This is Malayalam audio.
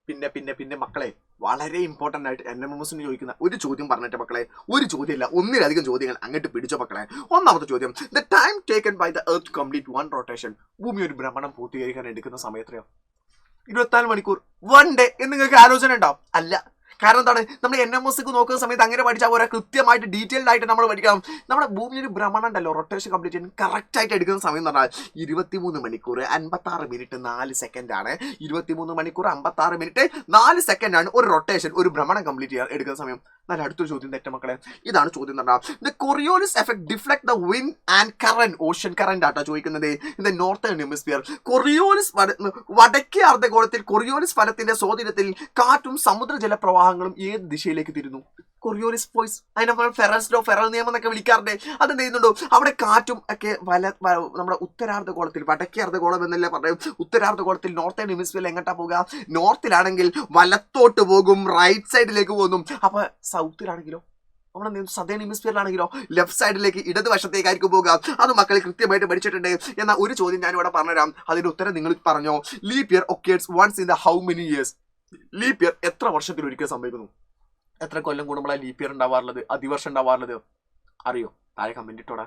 പിന്നെ മക്കളെ വളരെ ഇമ്പോർട്ടന്റ് ആയിട്ട് NMMSന് ചോദിക്കുന്ന ഒരു ചോദ്യം പറഞ്ഞിട്ട് മക്കളെ, ഒരു ചോദ്യമില്ല ഒന്നിലധികം ചോദ്യങ്ങൾ അങ്ങോട്ട് പിടിച്ചോ മക്കളെ. ഒന്നാമത്തെ ചോദ്യം, the time taken by the earth complete one rotation. ഭൂമി ഒരു ഭ്രമണം പൂർത്തീകരിക്കാൻ എടുക്കുന്ന സമയത്രയോ? 24 മണിക്കൂർ, 1 ഡേ എന്ന് നിങ്ങൾക്ക് ആലോചന ഉണ്ടാവും? അല്ല. കാരണം എന്താണ്, നമ്മൾ NMSക്ക് നോക്കുന്ന സമയത്ത് അങ്ങനെ പഠിച്ചാൽ പോരാ, കൃത്യമായിട്ട് ഡീറ്റെയിൽഡ് ആയിട്ട് നമ്മൾ പഠിക്കണം. നമ്മുടെ ഭൂമിയിൽ ഒരു ഭ്രമണം ഉണ്ടല്ലോ, റൊട്ടേഷൻ കംപ്ലീറ്റ് ചെയ്യാൻ കറക്റ്റ് ആയിട്ട് എടുക്കുന്ന സമയം എന്ന് പറഞ്ഞാൽ 23 മണിക്കൂർ 56 മിനിറ്റ് 4 സെക്കൻഡ് ആണ്. 23 മണിക്കൂർ 56 മിനിറ്റ് 4 സെക്കൻഡ് ആണ് ഒരു റൊട്ടേഷൻ, ഒരു ഭ്രമണം കംപ്ലീറ്റ് ചെയ്യാൻ എടുക്കുന്ന സമയം. എന്നാൽ അടുത്തൊരു ചോദ്യം തെറ്റ മക്കളെ, ഇതാണ് ചോദ്യം എന്ന് പറഞ്ഞാൽ, the Coriolis effect deflect the wind and current, ocean current ആട്ടോ ചോദിക്കുന്നത്. In the northern hemisphere, Coriolis വടക്കേ അർദ്ധഗോളത്തിൽ കൊറിയോലിസ് ഫലത്തിന്റെ സ്വാധീനത്തിൽ കാറ്റും സമുദ്രജല പ്രവാഹങ്ങളും ഏത് ദിശയിലേക്ക് തിരുന്നു? കൊറിയോലിസ് ഫോഴ്സ്, അതിനെ നമ്മൾ ഫെറൽസ് ലോ, ഫെറൽ നിയമം എന്നൊക്കെ വിളിക്കാറുണ്ട്. അതെന്ത് ചെയ്യുന്നുണ്ടോ, അവിടെ കാറ്റും ഒക്കെ നമ്മുടെ ഉത്തരാർദ്ധഗോളത്തിൽ, വടക്കേ അർദ്ധഗോളം എന്നല്ലേ പറയും, ഉത്തരാർദ്ധഗോളത്തിൽ നോർത്തേൺ ഹെമിസ്ഫിയറിൽ എങ്ങോട്ടാ പോകുക? നോർത്തിലാണെങ്കിൽ വലത്തോട്ട് പോകും, റൈറ്റ് സൈഡിലേക്ക് പോകും. അപ്പൊ സൗത്തിലാണെങ്കിലോ, നമ്മുടെ സദേൺ ഹെമിസ്ഫിയറിലാണെങ്കിലോ ലെഫ്റ്റ് സൈഡിലേക്ക്, ഇടതുവശത്തേക്കായിരിക്കും പോകുക. അത് മക്കൾ കൃത്യമായിട്ട് പഠിച്ചിട്ടുണ്ട്. എന്നാൽ ഒരു ചോദ്യം ഞാൻ ഇവിടെ പറഞ്ഞുതരാം, അതിന്റെ ഉത്തരം നിങ്ങൾ പറഞ്ഞോ. Leap year occurs once in the how many years? Leap year എത്ര വർഷത്തിൽ ഒരിക്കൽ സംഭവിക്കുന്നു? എത്ര കൊല്ലം കൂടുമ്പോഴാണ് ലീപ് ഇയർ ഉണ്ടാവാറുള്ളത്, അതിവർഷം ഉണ്ടാവാറുള്ളത്? അറിയോ? താഴെ കമന്റ് ഇട്ടോടാ.